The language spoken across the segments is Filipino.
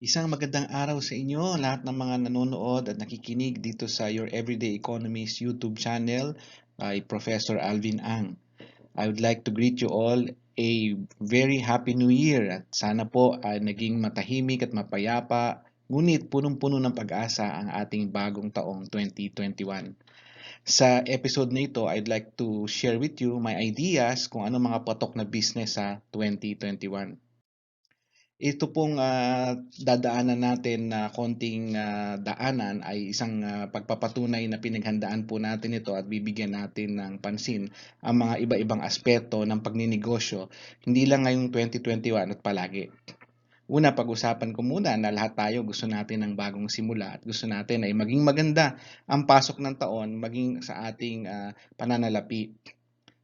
Isang magandang araw sa inyo, lahat ng mga nanonood at nakikinig dito sa Your Everyday Economist YouTube channel by Professor Alvin Ang. I would like to greet you all a very happy new year at sana po ay naging matahimik at mapayapa, ngunit punong-puno ng pag-asa ang ating bagong taong 2021. Sa episode na ito, I'd like to share with you my ideas kung ano mga patok na business sa 2021. Ito pong dadaanan natin na konting daanan ay isang pagpapatunay na pinaghandaan po natin ito at bibigyan natin ng pansin ang mga iba-ibang aspeto ng pagninegosyo, hindi lang ngayong 2021 at palagi. Una, pag-usapan ko muna na lahat tayo gusto natin ng bagong simula at gusto natin ay maging maganda ang pasok ng taon maging sa ating pananalapi.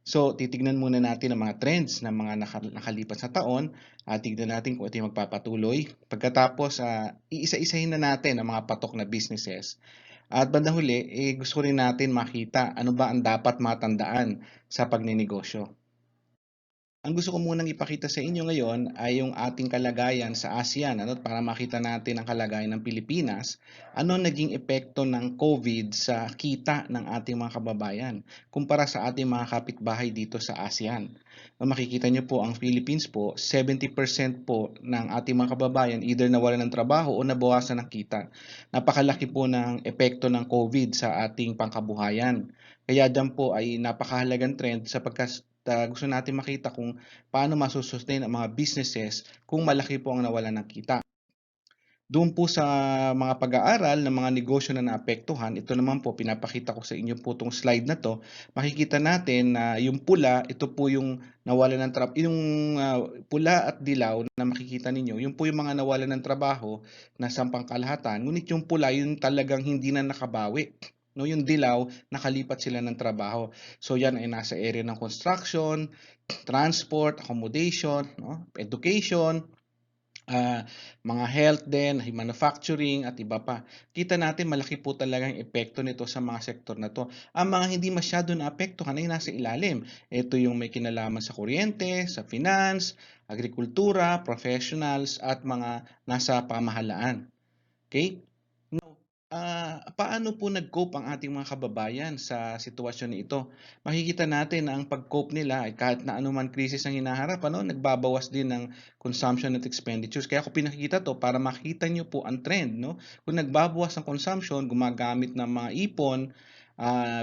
So, titignan muna natin ang mga trends ng mga nakalipas na taon at tignan natin kung ito yung magpapatuloy. Pagkatapos, iisa-isahin na natin ang mga patok na businesses. At bandang huli, gusto rin natin makita ano ba ang dapat matandaan sa pagninegosyo. Ang gusto ko munang ipakita sa inyo ngayon ay yung ating kalagayan sa ASEAN, para makita natin ang kalagayan ng Pilipinas, ano naging epekto ng COVID sa kita ng ating mga kababayan kumpara sa ating mga kapitbahay dito sa ASEAN. Makikita niyo po ang Philippines po, 70% po ng ating mga kababayan either nawalan ng trabaho o nabawasan ng kita. Napakalaki po ng epekto ng COVID sa ating pangkabuhayan. Kaya dyan po ay napakahalagang trend sapagkat gusto natin makita kung paano masusustain ang mga businesses kung malaki po ang nawalan ng kita. Doon po sa mga pag-aaral ng mga negosyo na naapektuhan, ito naman po pinapakita ko sa inyo po itong slide na to. Makikita natin na yung pula, ito po yung nawalan ng trabaho, yung pula at dilaw na makikita ninyo, yun po yung mga nawalan ng trabaho na sampang kalahatan. Ngunit yung pula, yun talagang hindi na nakabawi. No, yung dilaw, nakalipat sila ng trabaho. So yan ay nasa area ng construction, transport, accommodation, no, education, mga health din, manufacturing at iba pa. Kita natin malaki po talaga ang epekto nito sa mga sektor na to. Ang mga hindi masyado naapektuhan ay nasa ilalim. Ito yung may kinalaman sa kuryente, sa finance, agrikultura, professionals at mga nasa pamahalaan. Okay? Paano po nag-cope ang ating mga kababayan sa sitwasyon na ito? Makikita natin na ang pag-cope nila ay kahit na anuman krisis ang hinaharap, nagbabawas din ng consumption at expenditures. Kaya ako pinakikita to para makita nyo po ang trend. No? Kung nagbabawas ang consumption, gumagamit ng mga ipon,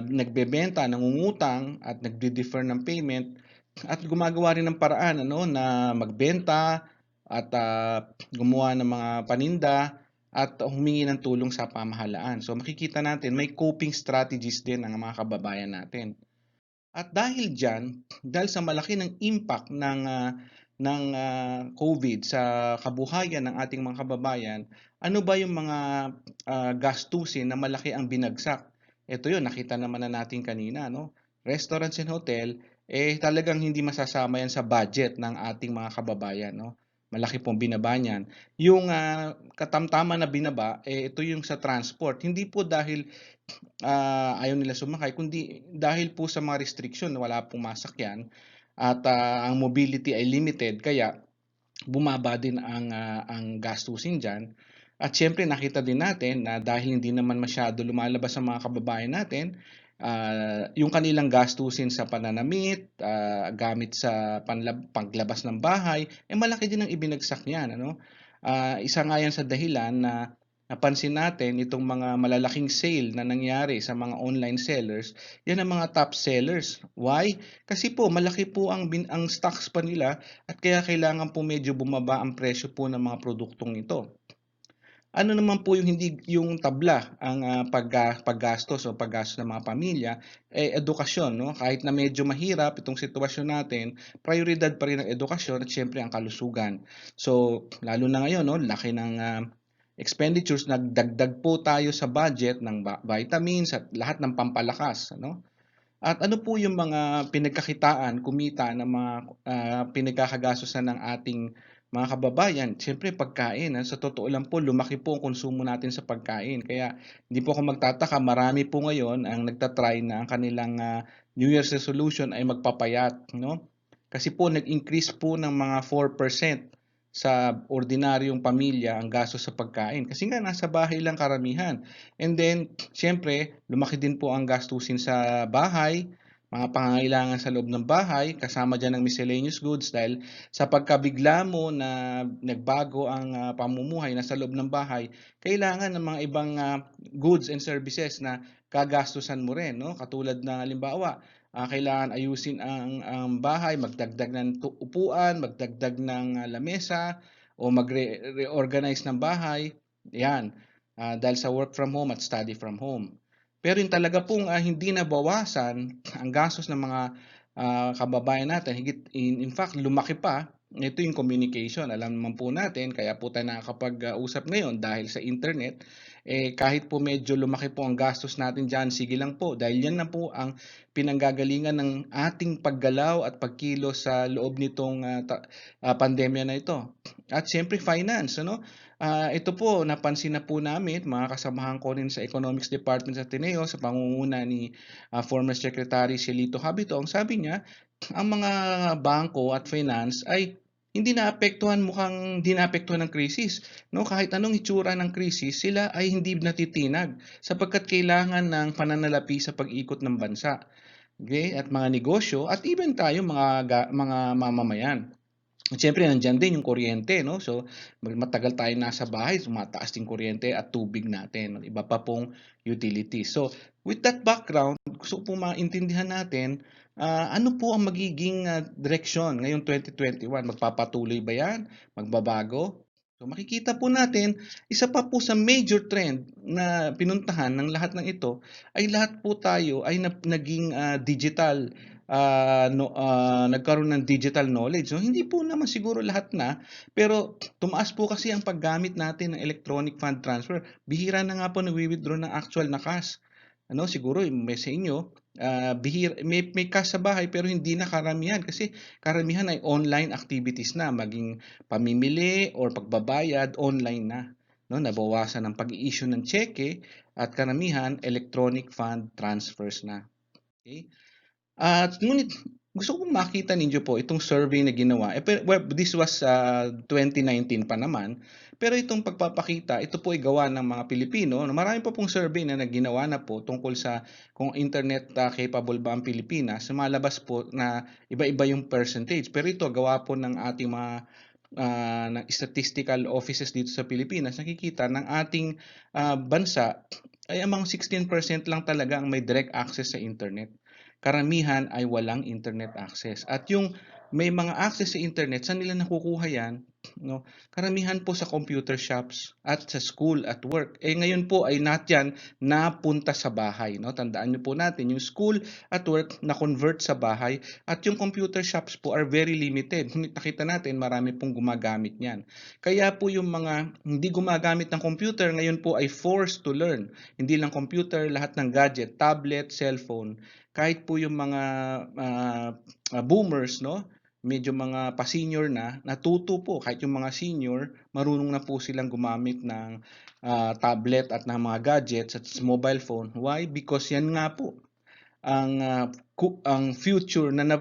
nagbebenta, nangungutang at nagde-defer ng payment at gumagawa rin ng paraan na magbenta at gumawa ng mga paninda at humingi ng tulong sa pamahalaan. So makikita natin may coping strategies din ang mga kababayan natin. At dahil diyan, dahil sa malaki ng impact ng COVID sa kabuhayan ng ating mga kababayan, ano ba yung mga gastusin na malaki ang binagsak? Ito yun, nakita naman na natin kanina, no? Restaurants and hotel, talagang hindi masasama yan sa budget ng ating mga kababayan, no? Malaki pong binaba niyan. Yung katamtaman na binaba, ito yung sa transport. Hindi po dahil ayaw nila sumakay kundi dahil po sa mga restriction na wala pong masakyan at ang mobility ay limited kaya bumaba din ang gastusin diyan. At siyempre nakita din natin na dahil hindi naman masyado lumalabas ang mga kababayan natin, yung kanilang gastusin sa pananamit, gamit sa paglabas ng bahay, malaki din ang ibinagsak niyan, ano? Isa nga yan sa dahilan na napansin natin itong mga malalaking sale na nangyari sa mga online sellers, yan ang mga top sellers. Why? Kasi po malaki po ang stocks pa nila at kaya kailangan po medyo bumaba ang presyo po ng mga produktong ito. Ano naman po yung hindi yung tabla ang paggastos o paggastos ng mga pamilya, edukasyon, no? Kahit na medyo mahirap itong sitwasyon natin, prioridad pa rin ang edukasyon at siyempre ang kalusugan. So, lalo na ngayon, no, laki ng expenditures, nagdagdag po tayo sa budget ng vitamins at lahat ng pampalakas, ano? At ano po yung mga pinagkakitaan, kumita ng mga pinagkakagastusan ng ating mga kababayan? Siyempre pagkain. Sa totoo lang po, lumaki po ang konsumo natin sa pagkain. Kaya hindi po ako magtataka, marami po ngayon ang nagtatry na ang kanilang New Year's resolution ay magpapayat. No? Kasi po nag-increase po ng mga 4% sa ordinaryong pamilya ang gastos sa pagkain kasi nga nasa bahay lang karamihan. And then, siyempre, lumaki din po ang gastusin sa bahay, mga pangangailangan sa loob ng bahay, kasama dyan ang miscellaneous goods dahil sa pagkabigla mo na nagbago ang pamumuhay na sa loob ng bahay, kailangan ng mga ibang goods and services na kagastusan mo rin, no? Katulad na halimbawa, kailangan ayusin ang bahay, magdagdag ng upuan, magdagdag ng lamesa, o mag-reorganize ng bahay. Yan, dahil sa work from home at study from home. Pero yung talaga pong hindi nabawasan ang gastos ng mga kababayan natin, in fact, lumaki pa. Ito yung communication. Alam naman po natin, kaya po tayo nakakapag-usap ngayon dahil sa internet, kahit po medyo lumaki po ang gastos natin dyan, sige lang po. Dahil yan na po ang pinanggagalingan ng ating paggalaw at pagkilos sa loob nitong pandemya na ito. At siyempre finance, ano? Ito po, napansin na po namin, mga kasamahan ko rin sa Economics Department sa Ateneo, sa pangunguna ni former Secretary Cielito Habitong, sabi niya, ang mga bangko at finance ay mukhang hindi naapektuhan ng krisis. No? Kahit anong itsura ng krisis, sila ay hindi natitinag sapagkat kailangan ng pananalapi sa pag-ikot ng bansa. Okay? At mga negosyo at even tayo mga mamamayan. At syempre nandiyan din yung kuryente, no? So matagal tayo nasa bahay, tumataas din kuryente at tubig natin, iba pa pong utilities. So with that background, gusto ko pong maintindihan natin ano po ang magiging direksyon ngayong 2021. Magpapatuloy ba yan? Magbabago? So makikita po natin, isa pa po sa major trend na pinuntahan ng lahat ng ito ay lahat po tayo ay naging digital, nagkaroon ng digital knowledge. So, hindi po naman siguro lahat na, pero tumaas po kasi ang paggamit natin ng electronic fund transfer. Bihira na nga po nagwi-withdraw ng actual na cash. Ano, siguro may sa inyo, may cash sa bahay pero hindi na karamihan kasi karamihan ay online activities na, maging pamimili or pagbabayad online na. No, nabawasan ang pag-i-issue ng cheque at karamihan electronic fund transfers na. Okay? At ngunit gusto kong makita ninyo po itong survey na ginawa. Well, this was 2019 pa naman. Pero itong pagpapakita, ito po ay gawa ng mga Pilipino. Marami pa pong survey na ginawa na po tungkol sa kung internet capable ba ang Pilipinas. Sumalabas po na iba-iba yung percentage. Pero ito gawa po ng ating mga ng statistical offices dito sa Pilipinas. Nakikita ng ating bansa ay among 16% lang talaga ang may direct access sa internet. Karamihan ay walang internet access. At yung may mga access sa internet, saan nila nakukuha yan? No? Karamihan po sa computer shops at sa school at work. Ngayon po ay yan napunta sa bahay. No? Tandaan niyo po natin, yung school at work na-convert sa bahay at yung computer shops po are very limited. Nakita natin, marami pong gumagamit niyan. Kaya po yung mga hindi gumagamit ng computer, ngayon po ay forced to learn. Hindi lang computer, lahat ng gadget, tablet, cellphone. Kahit po yung mga boomers, no? Medyo mga pa-senior na, natuto po. Kahit yung mga senior, marunong na po silang gumamit ng tablet at ng mga gadgets at mobile phone. Why? Because yan nga po ang future na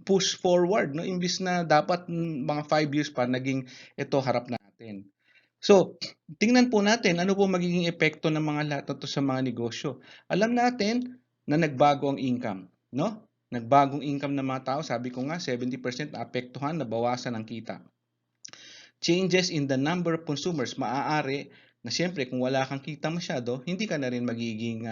push forward, no, imbis na dapat mga 5 years pa naging ito harap natin. So, tingnan po natin ano po magiging epekto ng mga lahat na to sa mga negosyo. Alam natin na nagbago ang income, no? Nagbagong income ng mga tao, sabi ko nga 70% naapektuhan, nabawasan ang kita. Changes in the number of consumers, maaari na siyempre kung wala kang kita masyado, hindi ka na rin magiging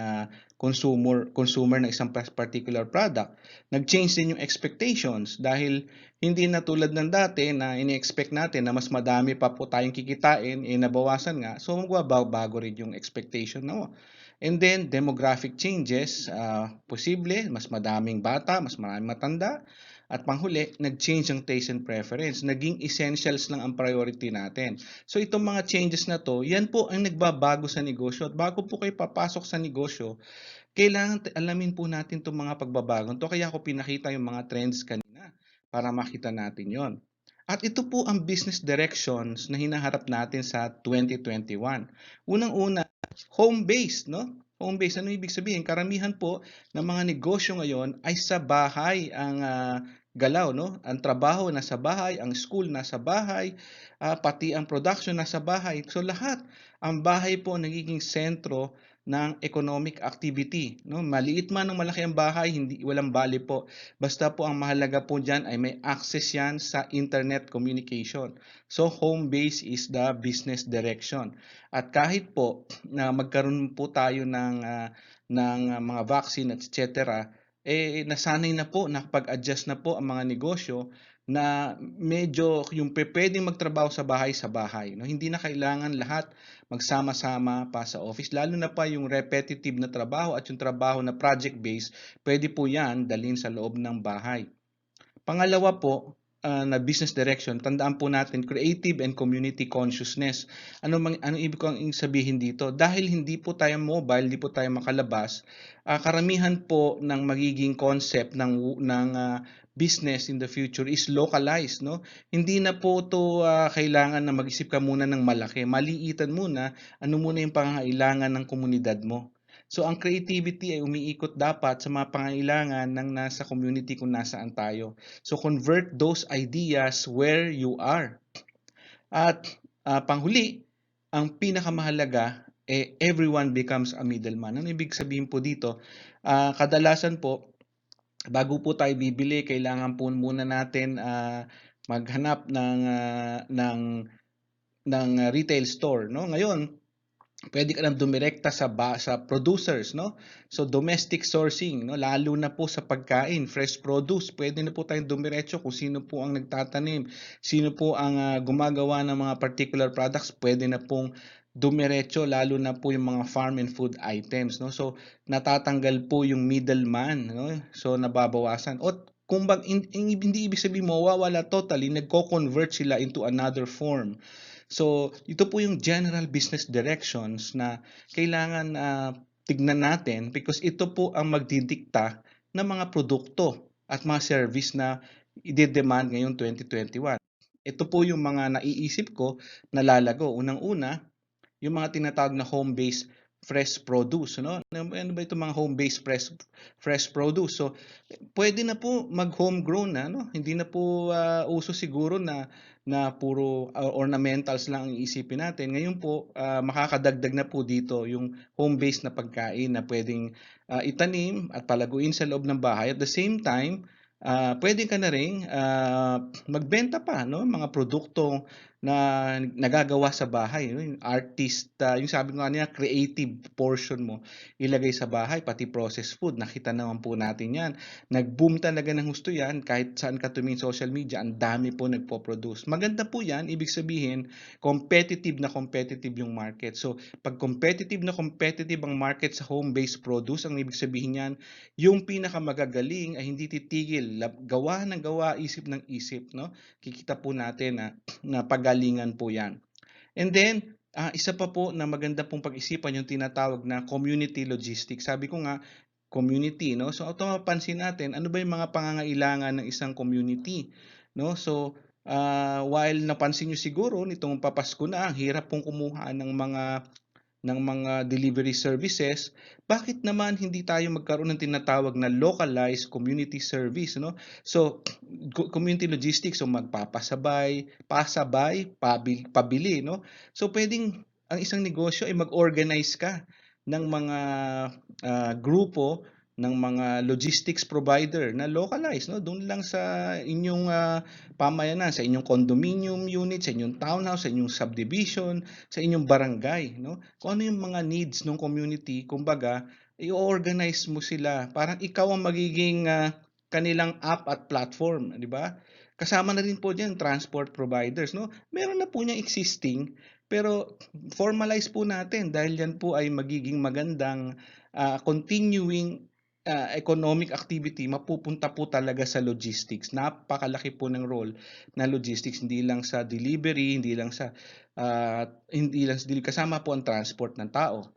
consumer ng isang particular product. Nag-change din yung expectations dahil hindi na tulad ng dati na ini-expect natin na mas madami pa po tayong kikitain, nabawasan nga. So magbabago rin yung expectation na mo. And then demographic changes, posible, mas madaming bata, mas maraming matanda. At panghuli, nag-change ang taste and preference. Naging essentials lang ang priority natin. So itong mga changes na to, yan po ang nagbabago sa negosyo. At bago po kayo papasok sa negosyo, kailangan alamin po natin itong mga pagbabago. To kaya ako pinakita yung mga trends kanina para makita natin yon. At ito po ang business directions na hinaharap natin sa 2021. Unang-una, home-based, no? Home-based, ano ibig sabihin? Karamihan po ng mga negosyo ngayon ay sa bahay ang galaw, no? Ang trabaho nasa bahay, ang school nasa bahay, pati ang production nasa bahay. So lahat, ang bahay po nagiging sentro ng economic activity, no? Maliit man o malaki ang bahay, hindi walang bali po. Basta po ang mahalaga po diyan ay may access 'yan sa internet communication. So home base is the business direction. At kahit po na magkaroon po tayo ng mga vaccine at etc., nasanay na po, nakapag-adjust na po ang mga negosyo na medyo yung pwedeng magtrabaho sa bahay, no? Hindi na kailangan lahat magsama-sama pa sa office, lalo na pa yung repetitive na trabaho at yung trabaho na project-based, pwede po yan dalhin sa loob ng bahay. Pangalawa po, na business direction, tandaan po natin creative and community consciousness. Ano ibig kong sabihin dito? Dahil hindi po tayo mobile, hindi po tayo makalabas, karamihan po ng magiging concept ng business in the future is localized, no? Hindi na po to kailangan na mag-isip ka muna ng malaki. Maliitan muna, ano muna yung pangangailangan ng komunidad mo. So ang creativity ay umiikot dapat sa mga pangangailangan ng nasa community kung nasaan tayo. So convert those ideas where you are. At panghuli, ang pinakamahalaga, everyone becomes a middleman. Ano ibig sabihin po dito? Kadalasan po, bago po tayo bibili, kailangan po muna natin maghanap ng retail store, no? Ngayon, pwede ka nang dumirekta sa producers, no? So domestic sourcing, no? Lalo na po sa pagkain, fresh produce, pwede na po tayong dumiretso kung sino po ang nagtatanim, sino po ang gumagawa ng mga particular products, pwede na pong dumiretso, lalo na po yung mga farm and food items, no? So natatanggal po yung middleman, no? So nababawasan. O kung hindi ibig sabihin mawawala totally, nagko-convert sila into another form. So, ito po yung general business directions na kailangan tignan natin because ito po ang magdidikta ng mga produkto at mga service na i-demand ngayong 2021. Ito po yung mga naiisip ko na lalago. Unang-una, yung mga tinatawag na home-based fresh produce, no? Ano ba itong mga home-based fresh produce? So, pwede na po mag-homegrown na, no? Hindi na po uso siguro na puro ornamentals lang ang iisipin natin. Ngayon po, makakadagdag na po dito yung home-based na pagkain na pwedeng itanim at palaguin sa loob ng bahay. At the same time, pwede ka na rin magbenta pa, no? Mga produkto na nagagawa sa bahay, no? Yung artist, yung sabi ko kanina, creative portion mo, ilagay sa bahay, pati processed food, nakita naman po natin yan. Nag-boom talaga ng gusto yan, kahit saan ka tumingin social media, ang dami po nagpo-produce. Maganda po yan, ibig sabihin, competitive na competitive yung market. So, pag competitive na competitive ang market sa home-based produce, ang ibig sabihin yan, yung pinakamagagaling ay hindi titigil, gawa ng gawa, isip ng isip, no? Kikita po natin na pagalingan po yan. And then, isa pa po na maganda pong pag-isipan yung tinatawag na community logistics. Sabi ko nga, community, no? So, ito mapansin natin, ano ba yung mga pangangailangan ng isang community, no? So, while napansin nyo siguro, nitong papasko na, ang hirap pong kumuha ng mga delivery services, bakit naman hindi tayo magkaroon ng tinatawag na localized community service, no? So, community logistics, so magpapasabay, pabili, no? So, pwedeng ang isang negosyo ay mag-organize ka ng mga grupo ng mga logistics provider na localized, no? Doon lang sa inyong pamayanan, sa inyong condominium unit, sa inyong townhouse, sa inyong subdivision, sa inyong barangay, no? Kung ano yung mga needs ng community, kumbaga, i-organize mo sila. Parang ikaw ang magiging kanilang app at platform, di ba? Kasama na rin po diyan transport providers, no? Meron na po niyang existing, pero formalize po natin dahil yan po ay magiging magandang continuing economic activity, mapupunta po talaga sa logistics. Napakalaki po ng role na logistics, hindi lang sa delivery, hindi lang kasama po ang transport ng tao.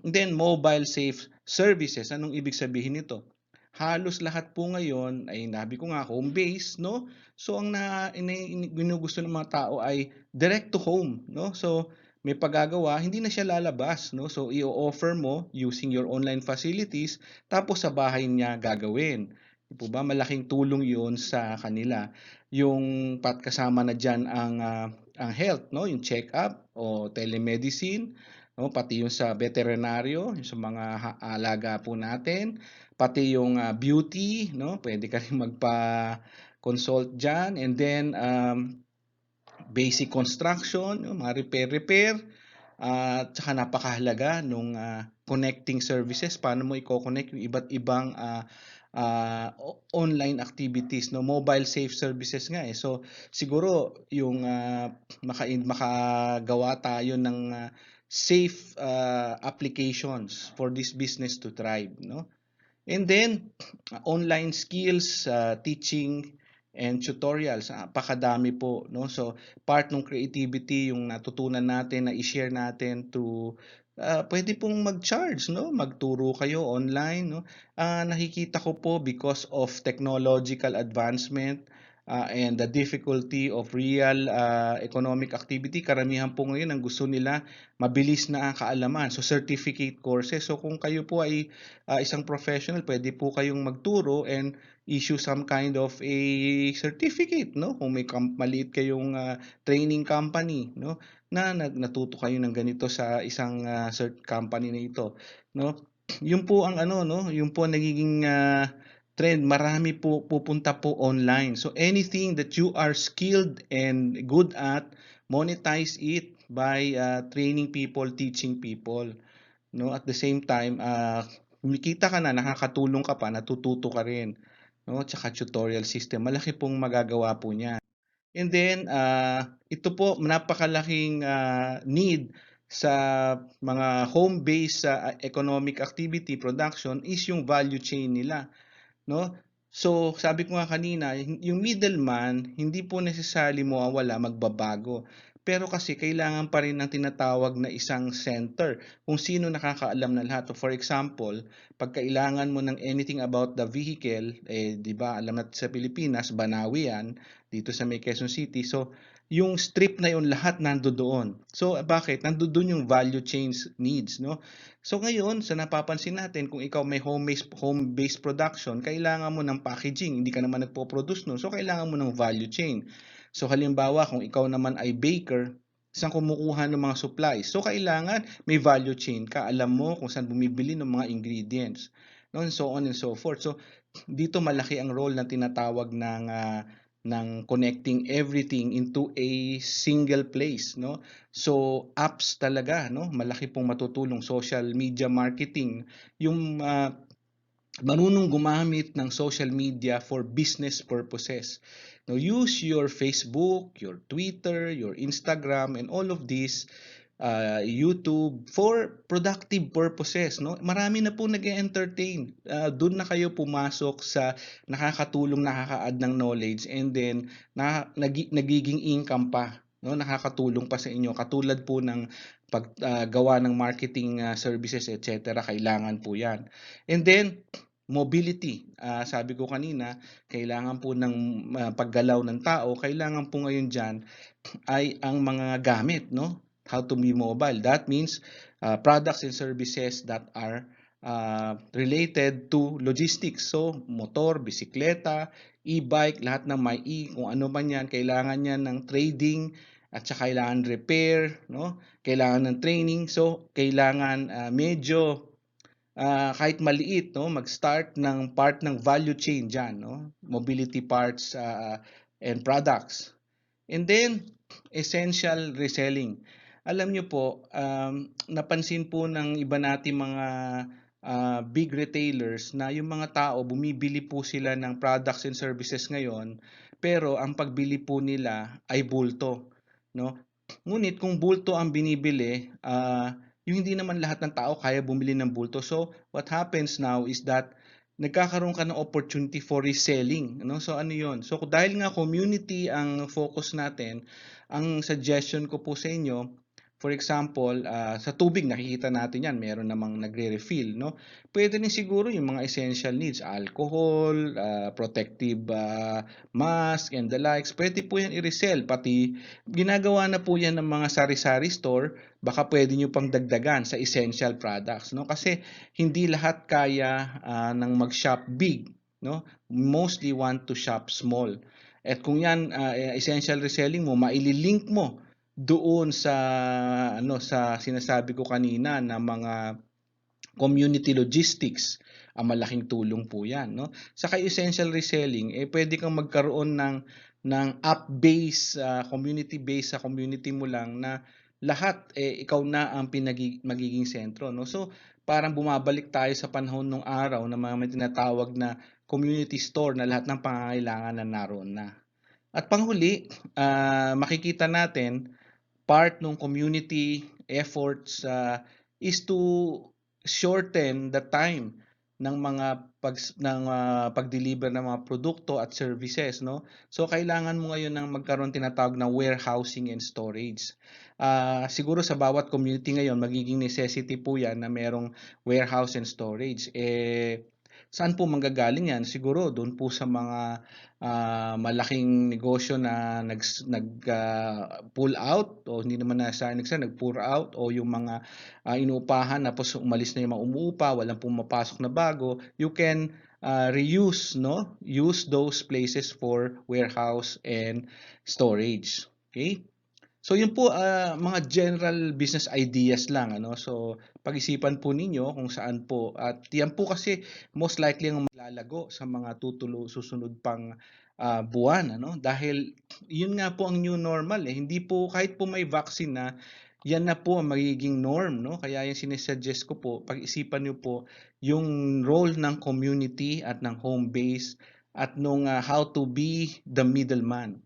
And then mobile safe services, anong ibig sabihin nito? Halos lahat po ngayon ay nabi ko nga home base, no? So ang ginugusto ng mga tao ay direct to home, no? So may paggagawa, hindi na siya lalabas, no? So i-offer mo using your online facilities, tapos sa bahay niya gagawin. Di po ba? Malaking tulong 'yun sa kanila. Yung kasama na diyan ang health, no? Yung check-up o telemedicine, no? Pati yung sa veterinaryo, yung sa mga alaga po natin, pati yung beauty, no? Pwede ka rin magpa-consult diyan, and then basic construction, yung mga repair, at saka napakahalaga nung connecting services. Paano mo i-connect yung iba't ibang online activities, no? Mobile safe services nga eh. So siguro yung makagawa tayo ng safe applications for this business to thrive, no? And then online skills, teaching and tutorials, napakadami po, no? So part ng creativity yung natutunan natin na i-share natin to pwede pong mag-charge, no? Magturo kayo online, no? Nakikita ko po because of technological advancement and the difficulty of real economic activity, karamihan po ngayon ang gusto nila mabilis na kaalaman. So certificate courses. So kung kayo po ay isang professional, pwede po kayong magturo and issue some kind of a certificate, no? Kung may maliit kayong training company, no? Na natuto kayo ng ganito sa isang cert company na ito, no? Yun po ang ano, no? Yun po ang nagiging trend. Marami po pupunta po online. So anything that you are skilled and good at, monetize it by training people, teaching people, no? At the same time, kumikita ka na, nakakatulong ka pa, natututo ka rin, no? Tsaka tutorial system, malaki pong magagawa po niya. And then, ito po, napakalaking need sa mga home-based economic activity production is yung value chain nila, no? So, sabi ko nga kanina, yung middleman, hindi po necessarily mawawala, magbabago. Pero kasi kailangan pa rin ng tinatawag na isang center kung sino nakakaalam na lahat. So for example, pag kailangan mo ng anything about the vehicle, eh, di ba, alam natin sa Pilipinas, Banawi yan, dito sa may Quezon City. So, yung strip na yun, lahat nandoon. So, bakit? Nandoon yung value chains needs, no? So ngayon, sa napapansin natin, kung ikaw may home-based production, kailangan mo ng packaging, hindi ka naman nagpo-produce no. So kailangan mo ng value chain. So halimbawa, kung ikaw naman ay baker, saan kumukuha ng mga supplies? So kailangan may value chain ka, alam mo kung saan bumibili ng mga ingredients, no, and so on and so forth. So dito malaki ang role na tinatawag ng connecting everything into a single place, no? So apps talaga, no? Malaki pong matutulong, social media marketing, yung marunong gumamit ng social media for business purposes. Now use your Facebook, your Twitter, your Instagram, and all of these YouTube for productive purposes, no? Marami na po nag-entertain. Doon na kayo pumasok sa nakakatulong, nakaka-add ng knowledge, and then nagiging income pa, no? Nakakatulong pa sa inyo. Katulad po ng paggawa ng marketing services, etc. Kailangan po 'yan. And then mobility. Sabi ko kanina, kailangan po ng paggalaw ng tao, kailangan po ngayon diyan ay ang mga gamit, no? How to be mobile. That means products and services that are related to logistics. So, motor, bisikleta, e-bike, lahat ng may kung ano man yan, kailangan yan ng trading at saka kailangan repair, no? Kailangan ng training. So, kailangan medyo kahit maliit, no, mag-start ng part ng value chain dyan, no? Mobility parts and products. And then, essential reselling. Alam nyo po, napansin po ng iba nating mga big retailers na yung mga tao, bumibili po sila ng products and services ngayon, pero ang pagbili po nila ay bulto, no? Ngunit kung bulto ang binibili, yung hindi naman lahat ng tao kaya bumili ng bulto. So, what happens now is that nagkakaroon ka ng opportunity for reselling, no? So ano 'yon? So dahil nga community ang focus natin, ang suggestion ko po sa inyo, for example, sa tubig nakikita natin 'yan, meron namang nagre-refill, no? Pwede rin siguro yung mga essential needs, alcohol, protective mask and the likes. Pwede po 'yan i-resell, pati ginagawa na po 'yan ng mga sari-sari store, baka pwede nyo pang dagdagan sa essential products, no? Kasi hindi lahat kaya ng mag-shop big, no? Mostly want to shop small. At kung yan essential reselling mo, maililink mo doon sa sa sinasabi ko kanina na mga community logistics, malaking tulong po 'yan, no? Saka essential reselling, pwede kang magkaroon ng app-based, community-based sa community mo lang na lahat ikaw na ang magiging sentro, no? So, parang bumabalik tayo sa panahon nung araw na may tinatawag na community store na lahat ng pangangailangan na naroon na. At panghuli, makikita natin part ng community efforts is to shorten the time ng mga pag-deliver ng mga produkto at services, no? So kailangan mo ngayon ng magkaroon tinatawag na warehousing and storage. Siguro sa bawat community ngayon magiging necessity po 'yan na merong warehouse and storage. Saan po manggagaling 'yan? Siguro doon po sa mga malaking negosyo na pull out o hindi naman nag-pour out o yung mga inuupahan tapos umalis na yung mga umuupa, walang pumapasok na bago, you can reuse, no? Use those places for warehouse and storage. Okay? So yun po mga general business ideas lang ano. So pag-isipan po ninyo kung saan po at yan po kasi most likely ang maglalago sa mga susunod pang buwan ano dahil yun nga po ang new normal eh. Hindi po kahit po may vaccine na yan na po ang magiging norm no. Kaya yung sinisuggest ko po pag-isipan niyo po yung role ng community at ng home base at nung how to be the middleman.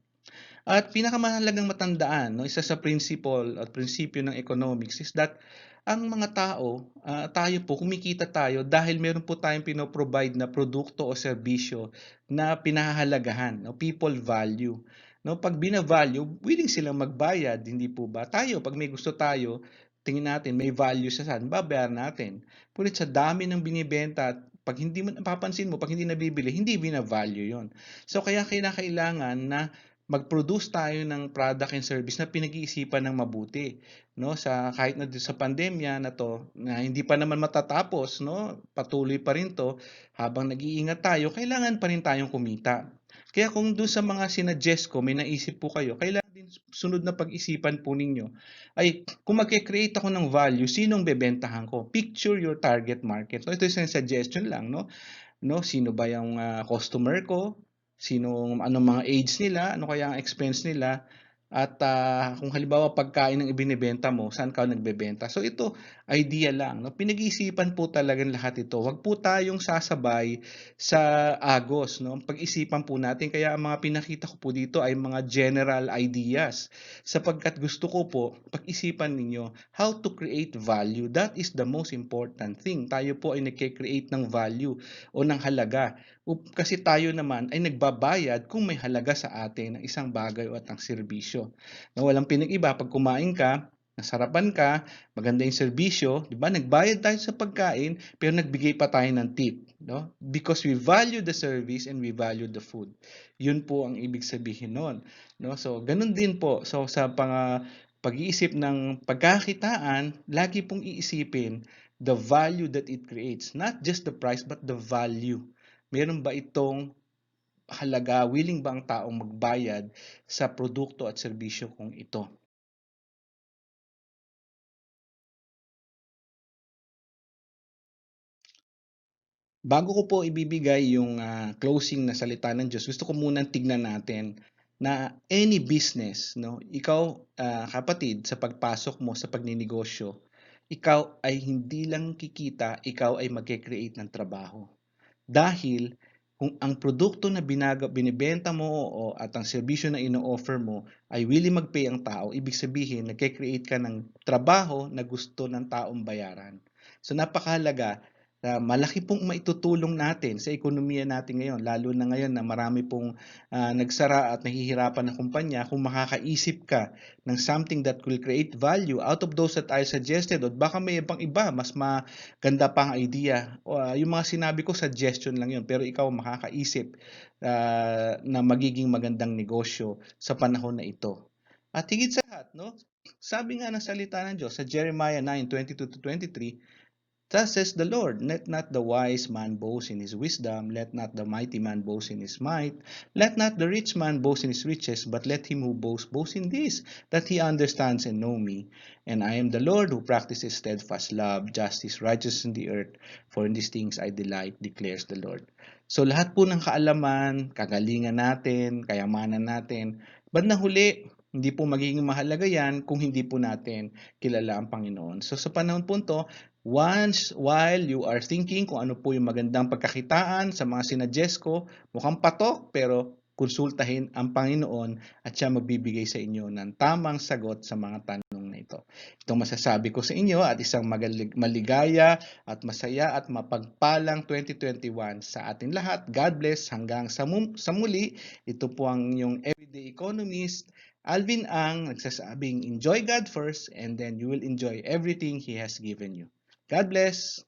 At pinakamahalagang matandaan, no, isa sa principle at prinsipyo ng economics is that ang mga tao, tayo po, kumikita tayo dahil meron po tayong pinoprovide na produkto o serbisyo na pinahahalagahan, no, people value. No, pag bina-value, willing silang magbayad, hindi po ba? Tayo, pag may gusto tayo, tingin natin may value sa saan, babayaran natin. Ngunit sa dami ng binibenta at pag hindi mo napapansin mo, pag hindi nabibili, hindi bina-value 'yon. So kaya kailangan na mag-produce tayo ng product and service na pinag-iisipan ng mabuti, no? Sa kahit na sa pandemya na 'to, na hindi pa naman matatapos, no? Patuloy pa rin 'to, habang nag-iingat tayo, kailangan pa rin tayong kumita. Kaya kung doon sa mga sinuggest ko, may naisip po kayo, kailangan din sunod na pag-isipan po ninyo ay kung magke-create ako ng value, sinong bebentahan ko? Picture your target market. So, ito isang suggestion lang, no? Sino ba yung customer ko, anong mga age nila, ano kaya ang expense nila, at kung halimbawa pagkain ang ibinebenta mo, saan ka nagbebenta. So ito, idea lang. No? Pinag-iisipan po talagang lahat ito. Huwag po tayong sasabay sa agos. No? Pag-isipan po natin. Kaya ang mga pinakita ko po dito ay mga general ideas. Sapagkat gusto ko po, pag-isipan ninyo how to create value. That is the most important thing. Tayo po ay nagke-create ng value o ng halaga. Kasi tayo naman ay nagbabayad kung may halaga sa atin ng isang bagay o at ng serbisyo. Na walang pinag-iba, pag kumain ka, nasarapan ka, maganda yung serbisyo, di ba? Nagbayad tayo sa pagkain, pero nagbigay pa tayo ng tip, no? Because we value the service and we value the food. Yun po ang ibig sabihin noon, no? So, ganun din po. So, sa pag-iisip ng pagkakitaan, lagi pong iisipin the value that it creates, not just the price but the value. Meron ba itong halaga, willing ba ang taong magbayad sa produkto at serbisyo kung ito? Bago ko po ibibigay yung closing na salita ng Diyos, gusto ko munang tignan natin na any business, no, ikaw kapatid, sa pagpasok mo sa pagninegosyo, ikaw ay hindi lang kikita, ikaw ay magke-create ng trabaho. Dahil kung ang produkto na binibenta mo o at ang serbisyo na ino-offer mo ay willing mag-pay ang tao, ibig sabihin nagke-create ka ng trabaho na gusto ng taong bayaran. So napakahalaga na malaki pong maitutulong natin sa ekonomiya natin ngayon, lalo na ngayon na marami pong nagsara at nahihirapan na kumpanya. Kung makakaisip ka ng something that will create value out of those that I suggested, o baka may ibang iba, mas maganda pang idea. Yung mga sinabi ko, suggestion lang yun, pero ikaw makakaisip na magiging magandang negosyo sa panahon na ito. At higit sa lahat, no? Sabi nga ng salita ng Diyos sa Jeremiah 9:22-23, Thus says the Lord, let not the wise man boast in his wisdom, let not the mighty man boast in his might, let not the rich man boast in his riches, but let him who boasts boast in this, that he understands and know me. And I am the Lord who practices steadfast love, justice, righteousness in the earth, for in these things I delight, declares the Lord. So lahat po ng kaalaman, kagalingan natin, kayamanan natin, bandang huli, hindi po magiging mahalaga yan kung hindi po natin kilala ang Panginoon. So sa panahon po to, once while you are thinking kung ano po yung magandang pagkakitaan sa mga sinuggest ko, mukhang patok pero konsultahin ang Panginoon at siya magbibigay sa inyo ng tamang sagot sa mga tanong na ito. Itong masasabi ko sa inyo at isang maligaya at masaya at mapagpalang 2021 sa atin lahat. God bless hanggang sa muli. Ito po ang inyong everyday economist, Alvin Ang, nagsasabing enjoy God first and then you will enjoy everything He has given you. God bless.